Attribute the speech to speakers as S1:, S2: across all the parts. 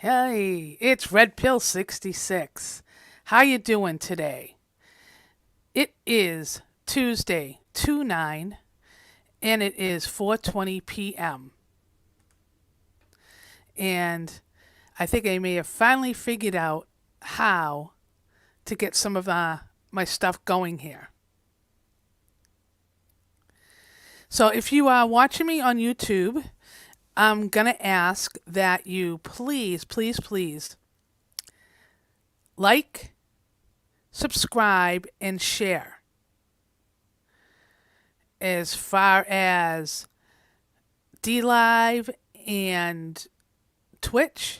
S1: Hey, it's Red Pill 66. How you doing today? It is Tuesday, 2/9, and it is 4:20 p.m. And I think I may have finally figured out how to get some of my stuff going here. So if you are watching me on YouTube, I'm going to ask that you please like, subscribe, and share. As far as D Live and Twitch,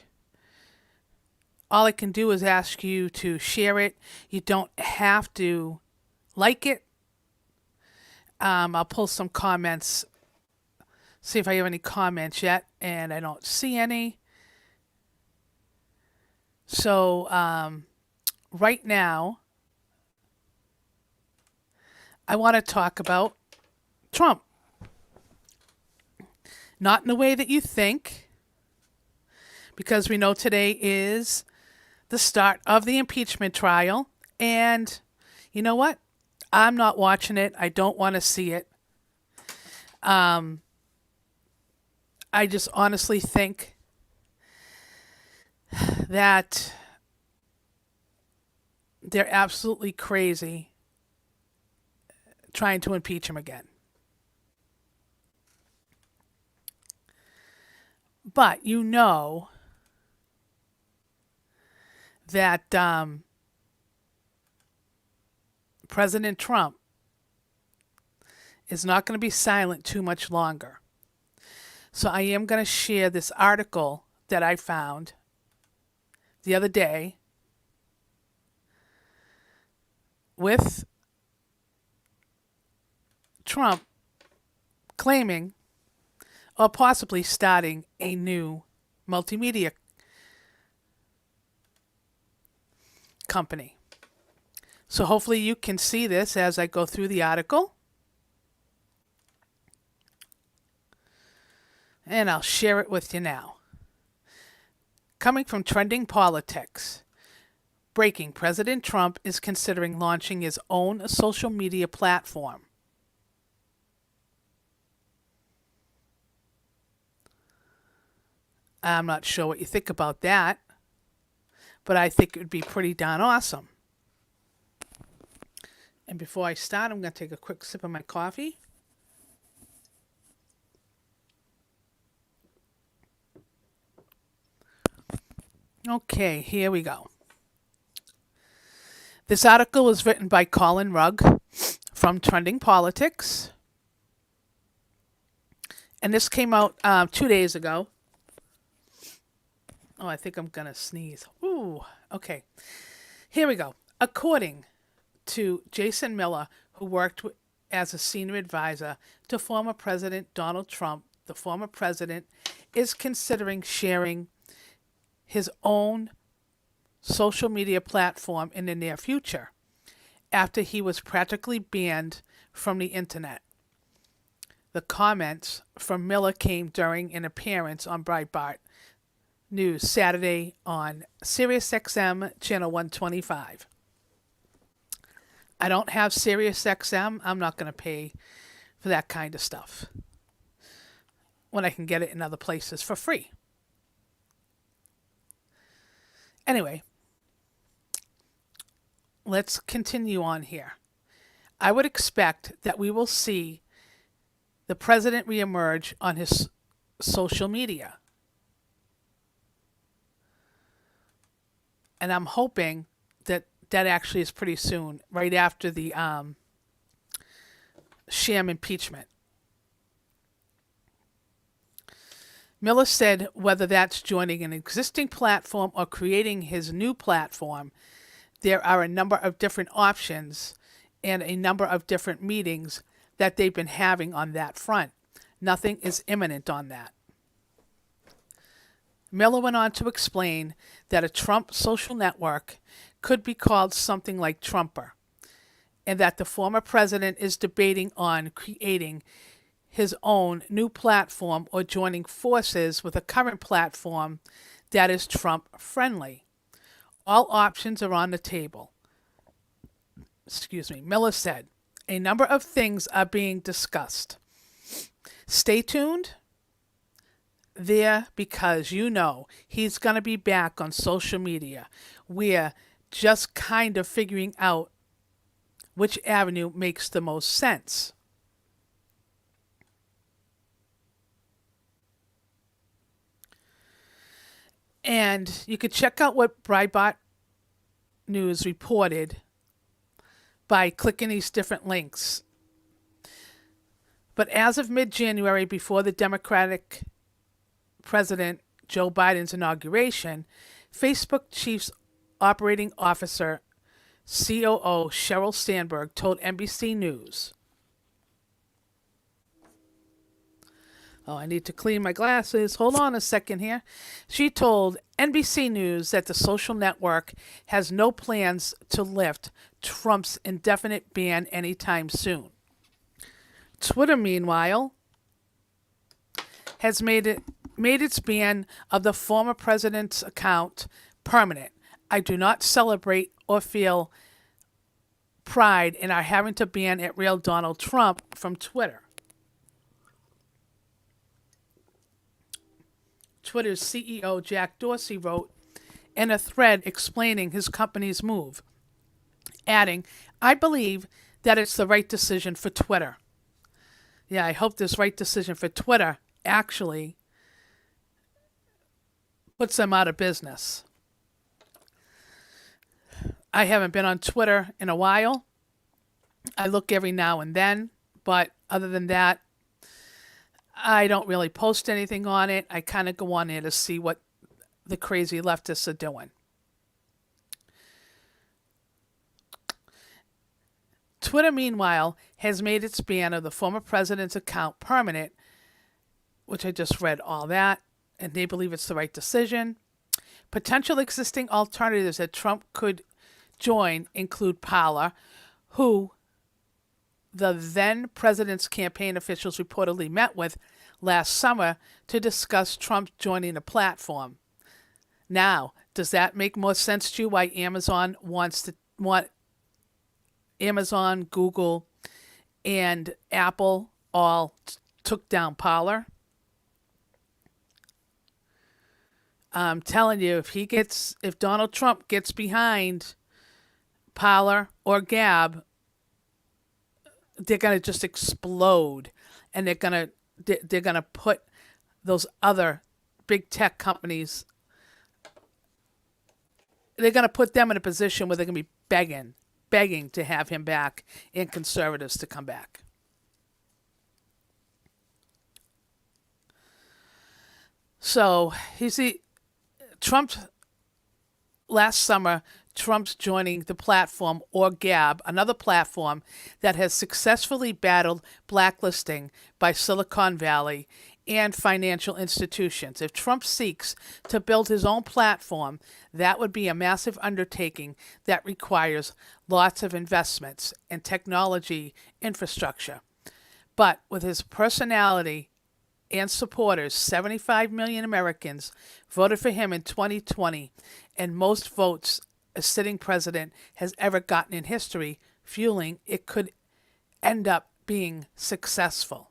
S1: all I can do is ask you to share it. You don't have to like it. I'll pull some comments, see if I have any comments yet, and I don't see any. So, right now, I want to talk about Trump. Not in the way that you think, because we know today is the start of the impeachment trial. And you know what? I'm not watching it. I don't want to see it. I just honestly think that they're absolutely crazy trying to impeach him again. But you know that President Trump is not going to be silent too much longer. So I am going to share this article that I found the other day with Trump claiming or possibly starting a new multimedia company. So hopefully you can see this as I go through the article. And I'll share it with you now. Coming from Trending Politics. Breaking: President Trump is considering launching his own social media platform. I'm not sure what you think about that, but I think it would be pretty darn awesome. And before I start, I'm going to take a quick sip of my coffee. Okay, here we go. This article was written by Colin Rugg from Trending Politics. And this came out 2 days ago. Oh, I think I'm going to sneeze. Ooh, okay. Here we go. According to Jason Miller, who worked as a senior advisor to former President Donald Trump, the former president is considering sharing his own social media platform in the near future after he was practically banned from the internet. The comments from Miller came during an appearance on Breitbart News Saturday on SiriusXM channel 125. I don't have SiriusXM. I'm not going to pay for that kind of stuff when I can get it in other places for free. Anyway, let's continue on here. I would expect that we will see the president reemerge on his social media. And I'm hoping that that actually is pretty soon, right after the sham impeachment. Miller said whether that's joining an existing platform or creating his new platform, there are a number of different options and a number of different meetings that they've been having on that front. Nothing is imminent on that. Miller went on to explain that a Trump social network could be called something like Trumper, and that the former president is debating on creating his own new platform or joining forces with a current platform that is Trump friendly. All options are on the table. Excuse me. Miller said, a number of things are being discussed. Stay tuned there because he's going to be back on social media. We're just kind of figuring out which avenue makes the most sense. And you could check out what Breitbart News reported by clicking these different links. But as of mid-January, before the Democratic President Joe Biden's inauguration, Facebook Chief Operating Officer COO Sheryl Sandberg told NBC News. Oh, I need to clean my glasses. Hold on a second here. She told NBC News that the social network has no plans to lift Trump's indefinite ban anytime soon. Twitter, meanwhile, has made its ban of the former president's account permanent. I do not celebrate or feel pride in our having to ban at real Donald Trump from Twitter. Twitter's CEO Jack Dorsey wrote in a thread explaining his company's move, adding, I believe that it's the right decision for Twitter. Yeah, I hope this right decision for Twitter actually puts them out of business. I haven't been on Twitter in a while. I look every now and then, but other than that, I don't really post anything on it. I kind of go on there to see what the crazy leftists are doing. Twitter, meanwhile, has made its ban of the former president's account permanent, which I just read all that, and they believe it's the right decision. Potential existing alternatives that Trump could join include Parler, who the then president's campaign officials reportedly met with last summer to discuss Trump joining the platform. Now, does that make more sense to you why Amazon, Google, and Apple all took down Parler? I'm telling you, if Donald Trump gets behind Parler or Gab, they're gonna just explode, and they're gonna put those other big tech companies. They're gonna put them in a position where they're gonna be begging to have him back and conservatives to come back. So last summer, Trump's joining the platform or Gab, another platform that has successfully battled blacklisting by Silicon Valley and financial institutions. If Trump seeks to build his own platform, that would be a massive undertaking that requires lots of investments and technology infrastructure. But with his personality and supporters, 75 million Americans voted for him in 2020, and most votes a sitting president has ever gotten in history, fueling it could end up being successful.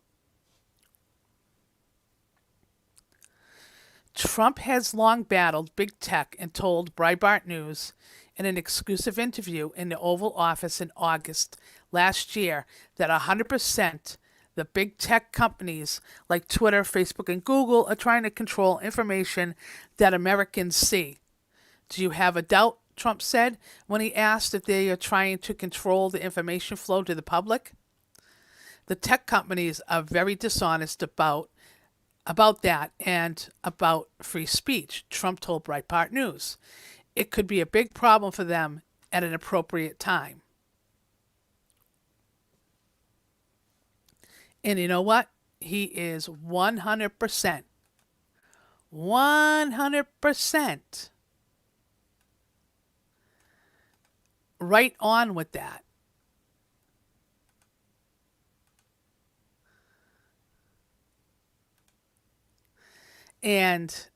S1: Trump has long battled big tech and told Breitbart News in an exclusive interview in the Oval Office in August last year that 100% the big tech companies like Twitter, Facebook, and Google are trying to control information that Americans see. Do you have a doubt? Trump said when he asked if they are trying to control the information flow to the public. The tech companies are very dishonest about that and about free speech, Trump told Breitbart News. It could be a big problem for them at an appropriate time. And you know what? He is 100% right on with that. And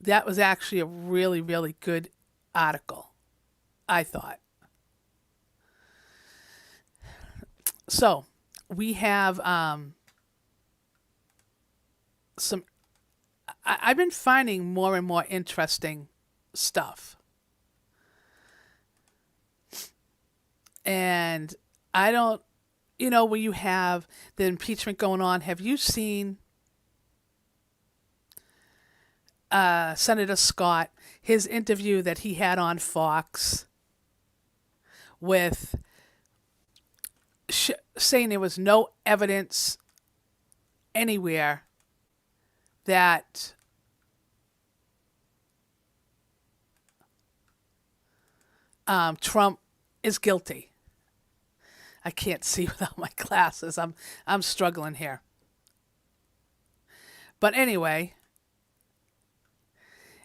S1: that was actually a really, really good article, I thought. So we have some. I've been finding more and more interesting stuff. And I don't, when you have the impeachment going on, have you seen Senator Scott, his interview that he had on Fox with saying there was no evidence anywhere that Trump is guilty. I can't see without my glasses. I'm struggling here. But anyway,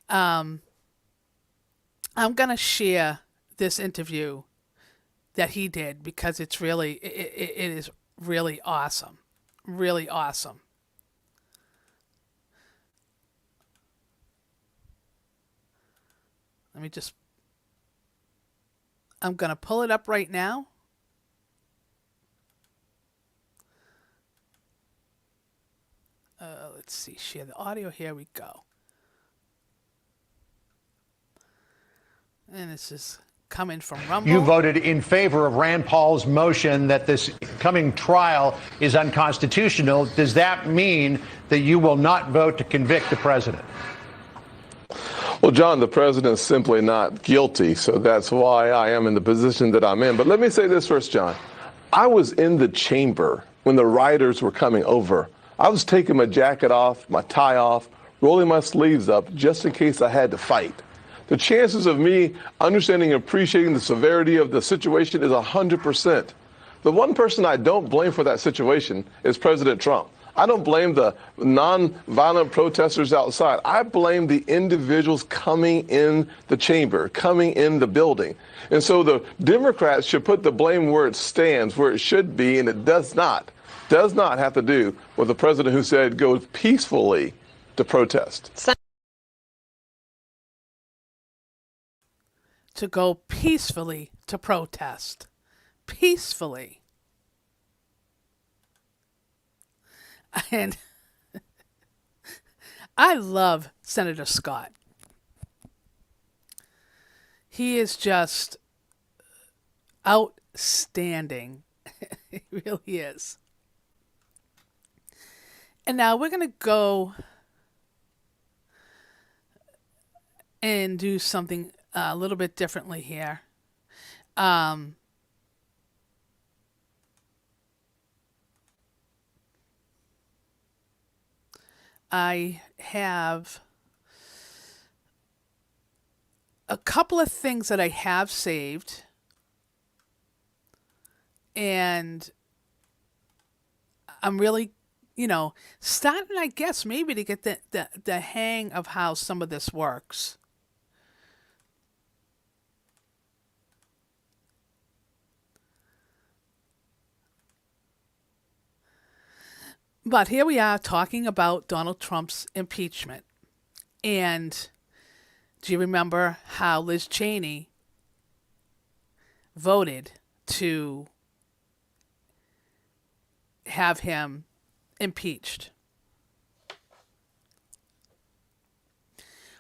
S1: I'm gonna share this interview that he did because it's really it is really awesome. Really awesome. I'm gonna pull it up right now. Let's see, share the audio. Here we go. And this is coming from Rumble.
S2: You voted in favor of Rand Paul's motion that this coming trial is unconstitutional. Does that mean that you will not vote to convict the president?
S3: Well, John, the president's simply not guilty, so that's why I am in the position that I'm in. But let me say this first, John. I was in the chamber when the rioters were coming over. I was taking my jacket off, my tie off, rolling my sleeves up just in case I had to fight. The chances of me understanding and appreciating the severity of the situation is 100%. The one person I don't blame for that situation is President Trump. I don't blame the non-violent protesters outside. I blame the individuals coming in the chamber, coming in the building. And so the Democrats should put the blame where it stands, where it should be, and it does not have to do with the president who said go peacefully to protest.
S1: To go peacefully to protest. Peacefully. And I love Senator Scott. He is just outstanding. He really is. And now we're going to go and do something a little bit differently here. I have a couple of things that I have saved, and I'm really, starting, I guess, maybe to get the hang of how some of this works. But here we are talking about Donald Trump's impeachment. And do you remember how Liz Chaney voted to have him impeached?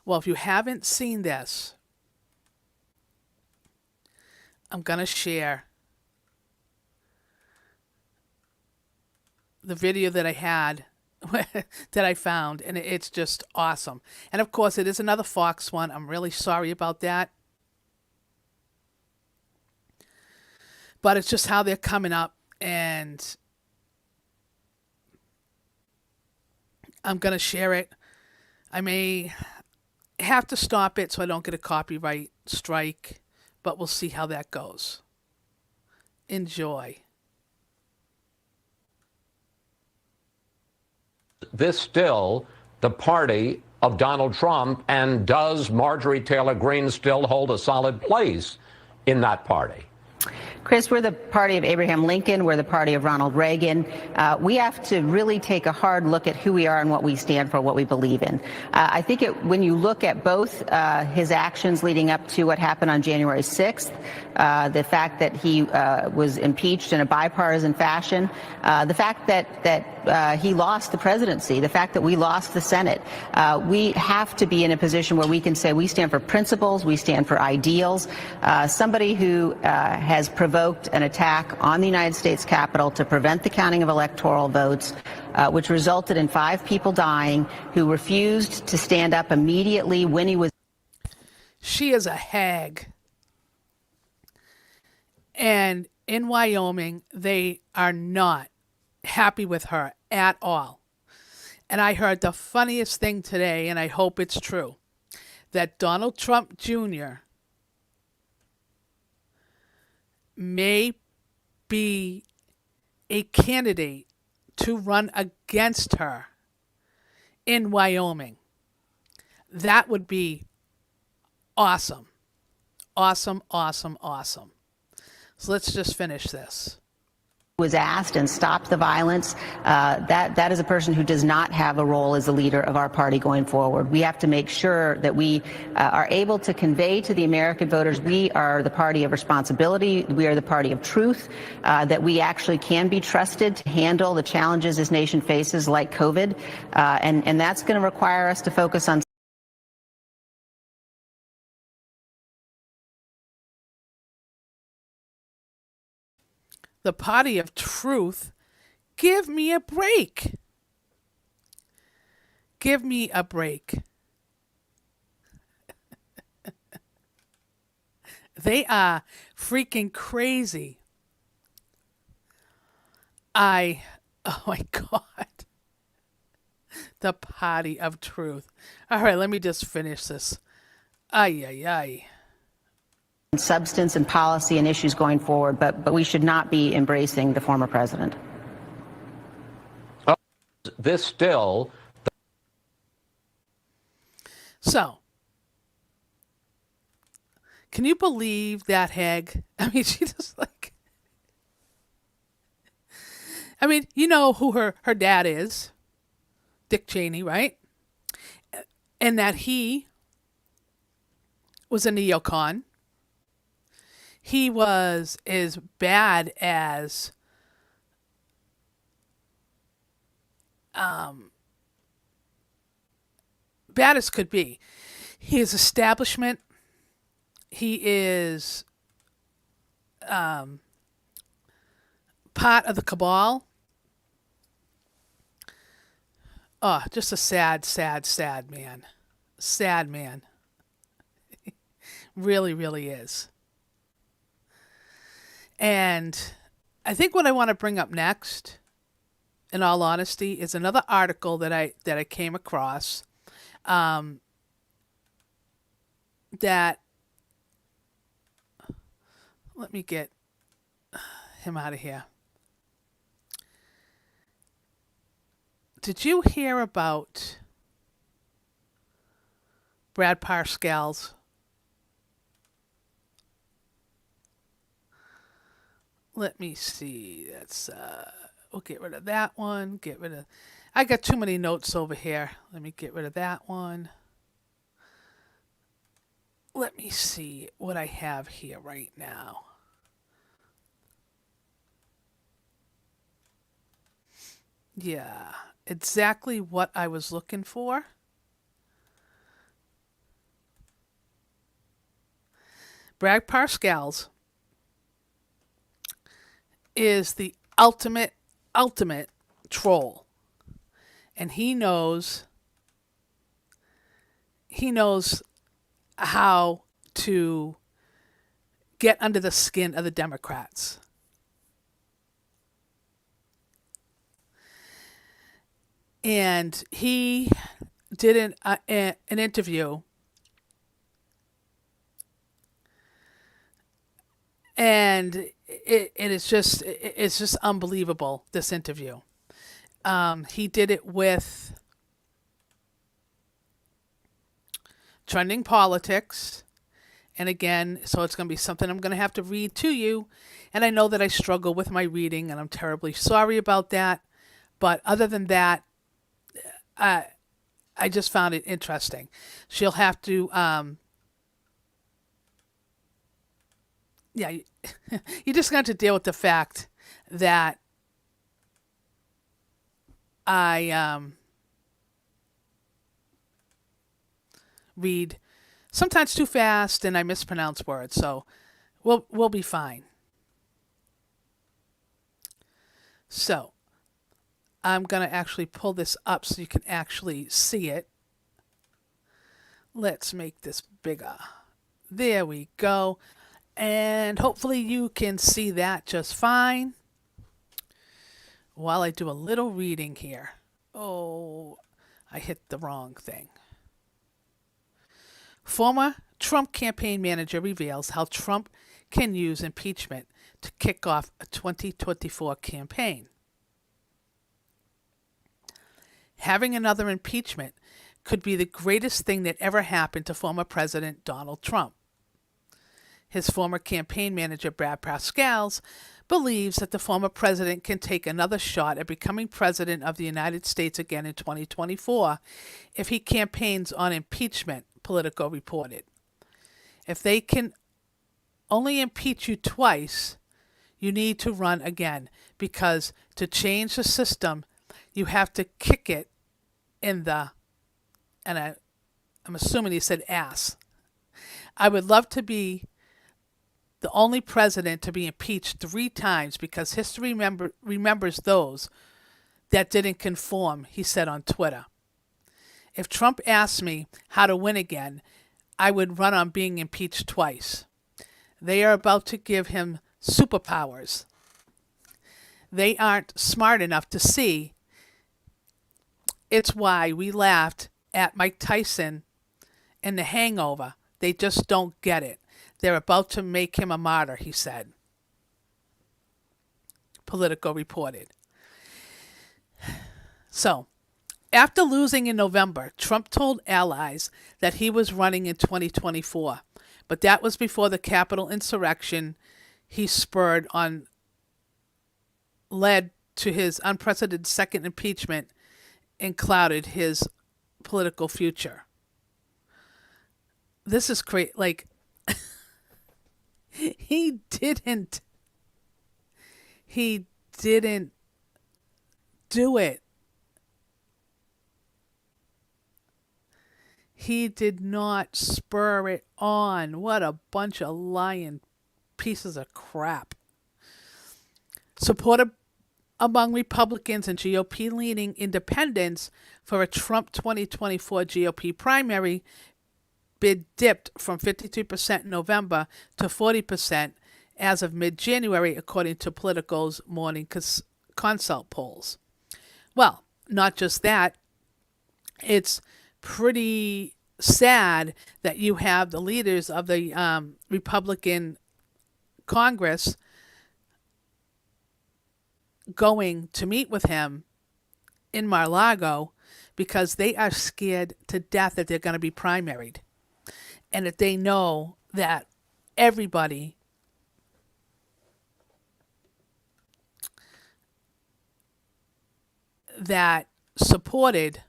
S1: Well, if you haven't seen this, I'm going to share the video that I had, that I found, and it's just awesome. And of course, it is another Fox one. I'm really sorry about that. But it's just how they're coming up, and I'm going to share it. I may have to stop it so I don't get a copyright strike, but we'll see how that goes. Enjoy.
S4: This still the party of Donald Trump, and does Marjorie Taylor Greene still hold a solid place in that party?
S5: Chris, we're the party of Abraham Lincoln. We're the party of Ronald Reagan. We have to really take a hard look at who we are and what we stand for, what we believe in. I think when you look at both his actions leading up to what happened on January 6th, the fact that he was impeached in a bipartisan fashion, the fact that he lost the presidency, the fact that we lost the Senate, we have to be in a position where we can say we stand for principles, we stand for ideals. Somebody who has provoked an attack on the United States Capitol to prevent the counting of electoral votes, which resulted in 5 people dying, who refused to stand up immediately when he was.
S1: She is a hag. And in Wyoming, they are not happy with her at all. And I heard the funniest thing today, and I hope it's true, that Donald Trump Jr. may be a candidate to run against her in Wyoming. That would be awesome. Awesome, awesome, awesome. So let's just finish this.
S5: Was asked and stopped the violence. That is a person who does not have a role as the leader of our party going forward. We have to make sure that we are able to convey to the American voters we are the party of responsibility, we are the party of truth, that we actually can be trusted to handle the challenges this nation faces, like COVID, and that's going to require us to focus on
S1: the party of truth. Give me a break. Give me a break. They are freaking crazy. Oh my God. The party of truth. All right, let me just finish this. Ay, ay, ay.
S5: substance and policy and issues going forward, but we should not be embracing the former president.
S4: This still.
S1: So, can you believe that hag? I mean, she just like, I mean, you know who her dad is, Dick Chaney, right? And that he was a neocon. He was as bad as could be. He is establishment. He is part of the cabal. Oh, just a sad, sad, sad man. Sad man. Really, really is. And I think what I want to bring up next, in all honesty, is another article that I came across that, let me get him out of here. Did you hear about Brad Parscale's? Let me see. That's we'll get rid of that one. I got too many notes over here. Let me get rid of that one. Let me see what I have here right now. Yeah, exactly what I was looking for. Brad Parscale's is the ultimate troll. And he knows how to get under the skin of the Democrats. And he did an interview, and it's just unbelievable, this interview. He did it with Trending Politics, And again, so it's going to be something I'm going to have to read to you. And I know that I struggle with my reading, and I'm terribly sorry about that. But other than that, I just found it interesting. She'll have to, you're just going to have to deal with the fact that I read sometimes too fast and I mispronounce words. So we'll be fine. So I'm going to actually pull this up so you can actually see it. Let's make this bigger. There we go. And hopefully you can see that just fine while I do a little reading here. Oh, I hit the wrong thing. Former Trump campaign manager reveals how Trump can use impeachment to kick off a 2024 campaign. Having another impeachment could be the greatest thing that ever happened to former President Donald Trump. His former campaign manager, Brad Parscale, believes that the former president can take another shot at becoming president of the United States again in 2024 if he campaigns on impeachment, Politico reported. If they can only impeach you twice, you need to run again, because to change the system, you have to kick it in the, and I'm assuming he said ass. I would love to be the only president to be impeached 3 times because history remembers those that didn't conform, he said on Twitter. If Trump asked me how to win again, I would run on being impeached twice. They are about to give him superpowers. They aren't smart enough to see. It's why we laughed at Mike Tyson in The Hangover. They just don't get it. They're about to make him a martyr, he said. Politico reported. So, after losing in November, Trump told allies that he was running in 2024, but that was before the Capitol insurrection he spurred on led to his unprecedented second impeachment and clouded his political future. This is crazy. Like, he didn't do it. He did not spur it on. What a bunch of lying pieces of crap. Support among Republicans and GOP-leaning independents for a Trump 2024 GOP primary bid dipped from 52% in November to 40% as of mid-January, according to Politico's morning consult polls. Well, not just that. It's pretty sad that you have the leaders of the Republican Congress going to meet with him in Mar-a-Lago because they are scared to death that they're going to be primaried, and that they know that everybody that supported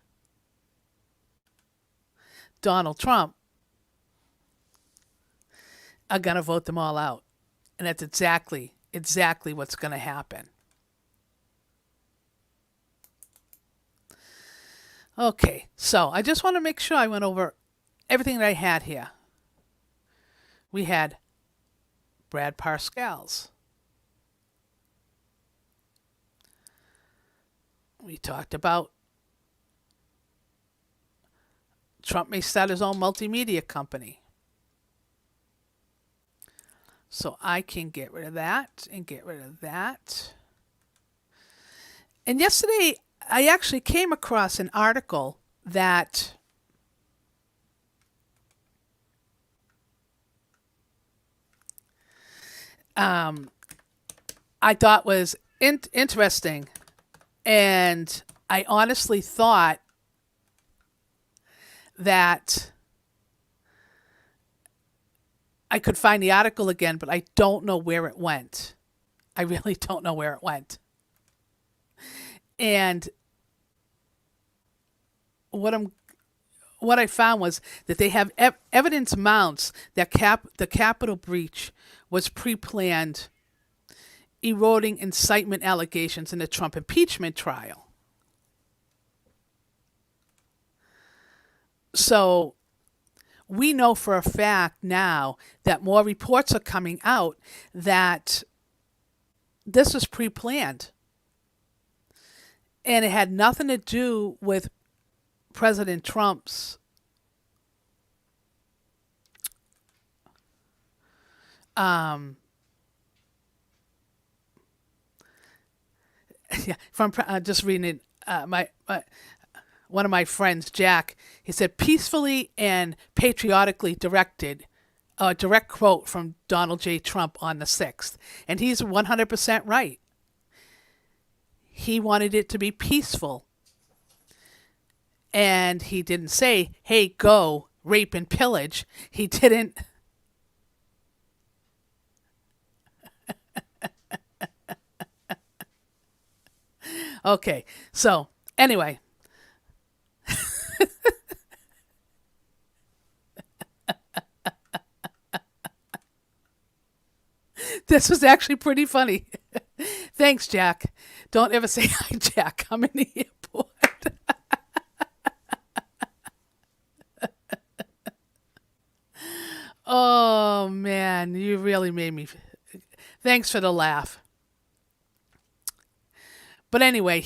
S1: Donald Trump are going to vote them all out. And that's exactly what's going to happen. Okay, so I just want to make sure I went over everything that I had here. We had Brad Parscale. We talked about Trump may start his own multimedia company. So I can get rid of that and get rid of that. And yesterday, I actually came across an article that I thought was interesting. And I honestly thought that I could find the article again, but I don't know where it went. I really don't know where it went. And what I found was that they have evidence mounts that the Capitol breach was pre-planned, eroding incitement allegations in the Trump impeachment trial. So we know for a fact now that more reports are coming out that this was pre-planned. And it had nothing to do with President Trump's from just reading it, my one of my friends, Jack, he said peacefully and patriotically directed, a direct quote from Donald J. Trump on the 6th. And he's 100% right. He wanted it to be peaceful. And he didn't say, hey, go rape and pillage. He didn't. Okay, so anyway. This was actually pretty funny. Thanks, Jack. Don't ever say hi, Jack. I'm in the airport. Oh, man, you really made me. Thanks for the laugh. But anyway,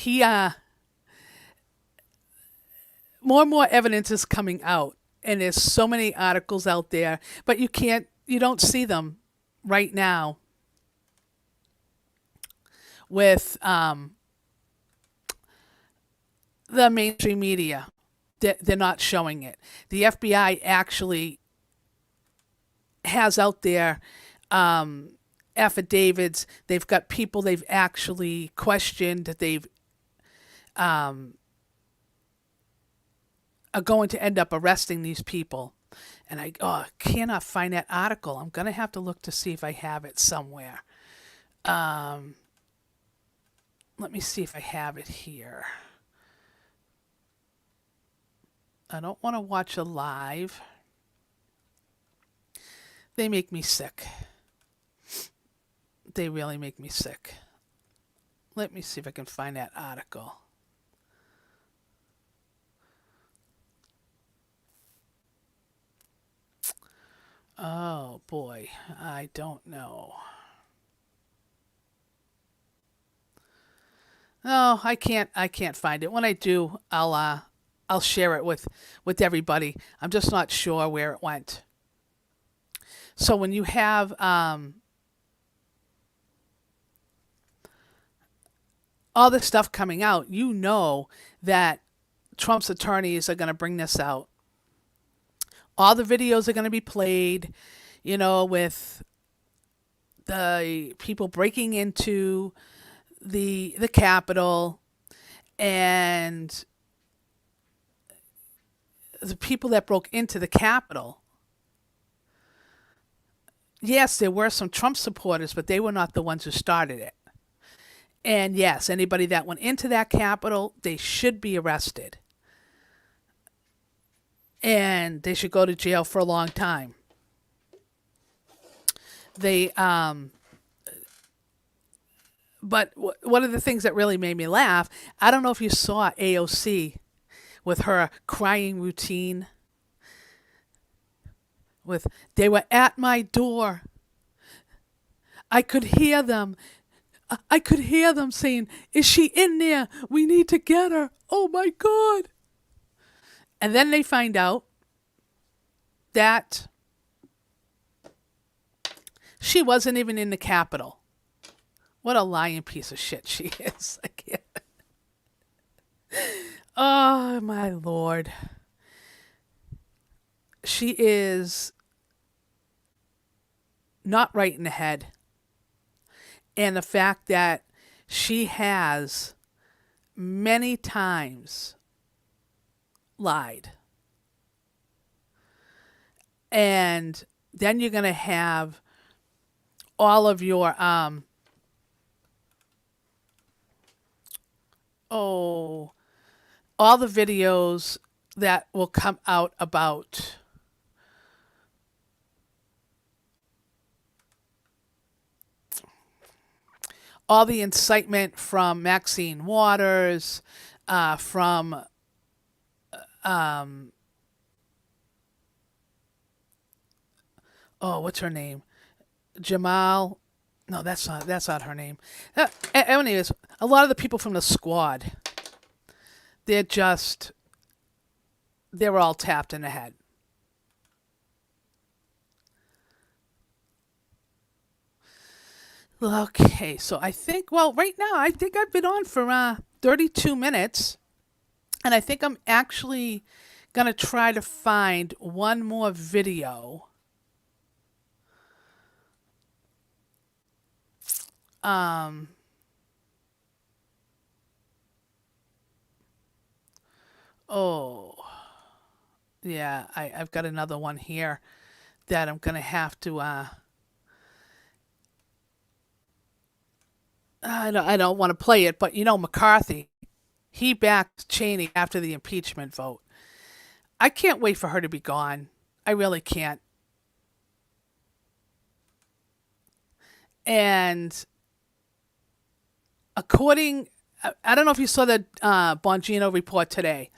S1: more and more evidence is coming out, and there's so many articles out there, but you don't see them right now with the mainstream media. They're not showing it. The FBI actually has out there affidavits. They've got people they've actually questioned that they've are going to end up arresting these people. And I cannot find that article. I'm going to have to look to see if I have it somewhere. Let me see if I have it here. I don't want to watch a live. They make me sick. They really make me sick. Let me see if I can find that article. Oh boy, I don't know. No, I can't find it. When I do, I'll share it with everybody. I'm just not sure where it went. So when you have all this stuff coming out, you know that Trump's attorneys are going to bring this out. All the videos are going to be played, with the people breaking into the Capitol and the people that broke into the Capitol. Yes, there were some Trump supporters, but they were not the ones who started it. And yes, anybody that went into that Capitol, they should be arrested. And they should go to jail for a long time. But one of the things that really made me laugh, I don't know if you saw AOC with her crying routine. They were at my door. I could hear them. I could hear them saying, "Is she in there? We need to get her. Oh my God." And then they find out that she wasn't even in the Capitol. What a lying piece of shit she is. I can't. Oh, my Lord. She is not right in the head. And the fact that she has many times lied and then you're going to have all of your all the videos that will come out about all the incitement from Maxine Waters, from what's her name? Jamal. No, that's not her name. Anyways, a lot of the people from the squad, they're all tapped in the head. Okay, so right now, I think I've been on for 32 minutes, and I think I'm actually going to try to find one more video. Oh, yeah, I've got another one here that I'm going to have to, I don't want to play it, but McCarthy, he backed Chaney after the impeachment vote. I can't wait for her to be gone. I really can't. And I don't know if you saw the Bongino report today,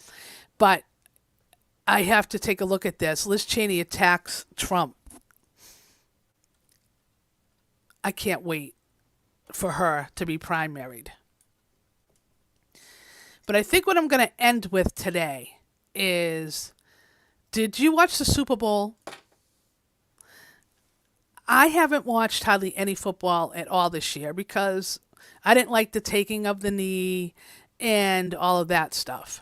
S1: but I have to take a look at this. Liz Cheney attacks Trump. I can't wait for her to be primaried. But I think what I'm going to end with today is, did you watch the Super Bowl? I haven't watched hardly any football at all this year because I didn't like the taking of the knee and all of that stuff.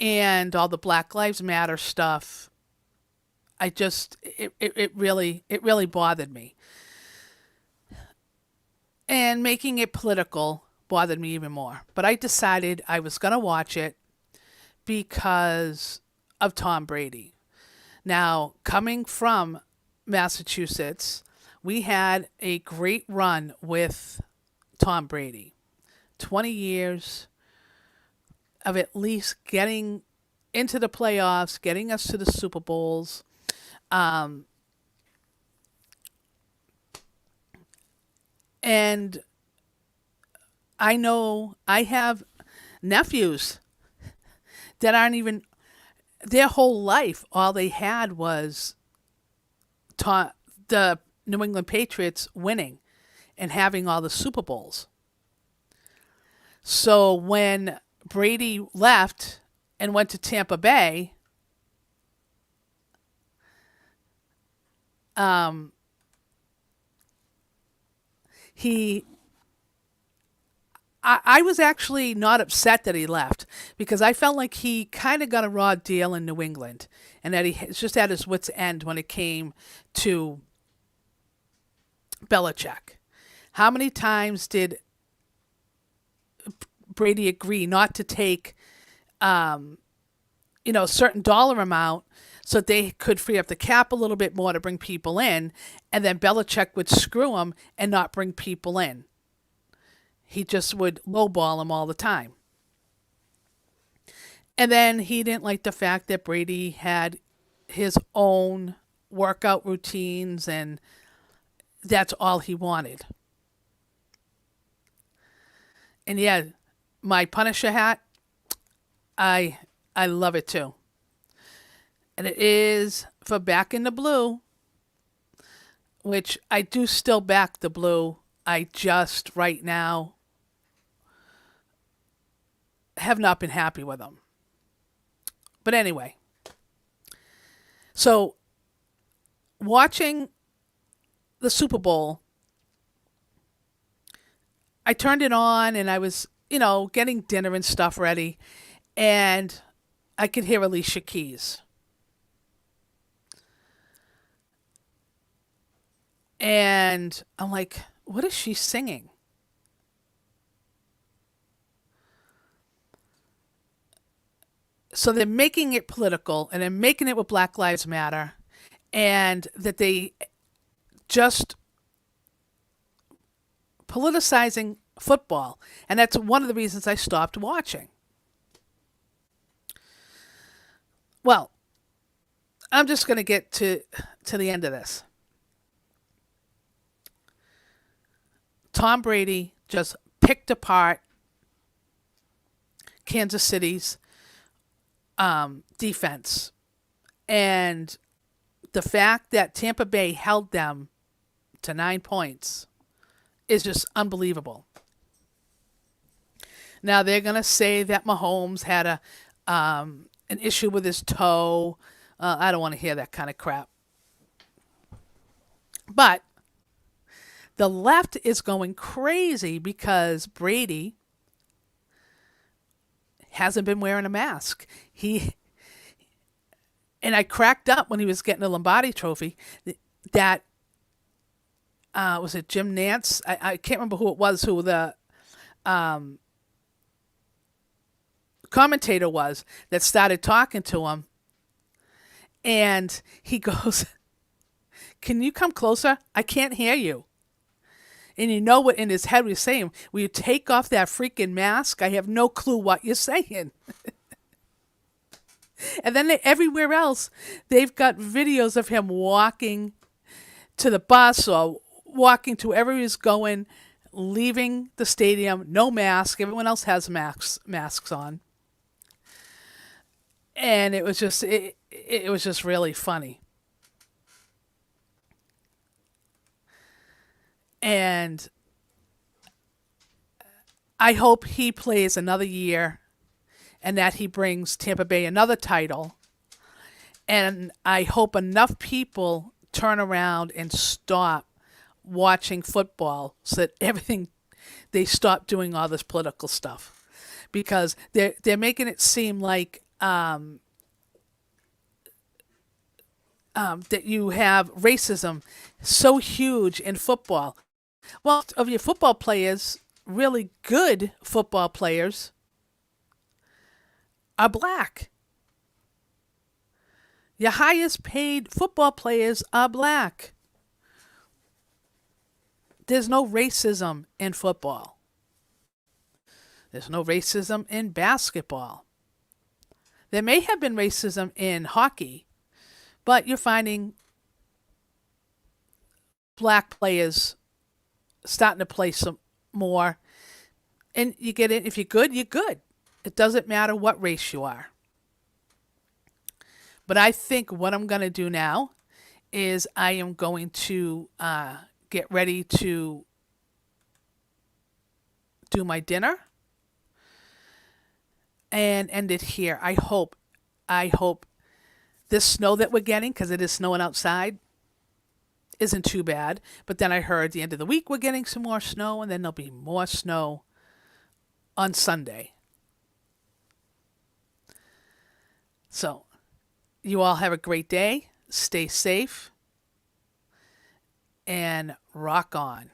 S1: And all the Black Lives Matter stuff. It really bothered me. And making it political bothered me even more. But I decided I was going to watch it because of Tom Brady. Now, coming from Massachusetts, we had a great run with Tom Brady. 20 years of at least getting into the playoffs, getting us to the Super Bowls. And I know I have nephews that aren't even, their whole life, all they had was the New England Patriots winning and having all the Super Bowls. So when Brady left and went to Tampa Bay, I was actually not upset that he left because I felt like he kind of got a raw deal in New England and that he was just at his wit's end when it came to Belichick. How many times did Brady agree not to take, a certain dollar amount so they could free up the cap a little bit more to bring people in, and then Belichick would screw him and not bring people in. He just would lowball him all the time. And then he didn't like the fact that Brady had his own workout routines and that's all he wanted. And yeah, my Punisher hat, I love it too. And it is for Back in the Blue, which I do still back the Blue. I just right now have not been happy with them. But anyway, so watching the Super Bowl, I turned it on and I was, getting dinner and stuff ready, and I could hear Alicia Keys. And I'm like, what is she singing? So they're making it political and they're making it with Black Lives Matter. and that they just politicizing football. And that's one of the reasons I stopped watching. Well, I'm just going to get to the end of this. Tom Brady just picked apart Kansas City's defense. And the fact that Tampa Bay held them to 9 points is just unbelievable. Now they're going to say that Mahomes had an issue with his toe. I don't want to hear that kind of crap. But the left is going crazy because Brady hasn't been wearing a mask. And I cracked up when he was getting the Lombardi trophy that was it Jim Nance? I can't remember who it was, who the commentator was that started talking to him. And he goes, "Can you come closer? I can't hear you." And you know what in his head was saying? "Will you take off that freaking mask? I have no clue what you're saying." And then everywhere else, they've got videos of him walking to the bus or walking to wherever he's going, leaving the stadium, no mask. Everyone else has masks on. And it was just it was just really funny. And I hope he plays another year and that he brings Tampa Bay another title. And I hope enough people turn around and stop watching football so that they stop doing all this political stuff. Because they're making it seem like that you have racism so huge in football. Well, of your football players, really good football players are black. Your highest paid football players are black. There's no racism in football. There's no racism in basketball. There may have been racism in hockey, but you're finding black players starting to play some more. And you get it. If you're good, you're good. It doesn't matter what race you are. But I think what I'm going to do now is I am going to get ready to do my dinner and end it here. I hope this snow that we're getting, because it is snowing outside, isn't too bad. But then I heard at the end of the week we're getting some more snow, and then there'll be more snow on Sunday. So you all have a great day. Stay safe and rock on.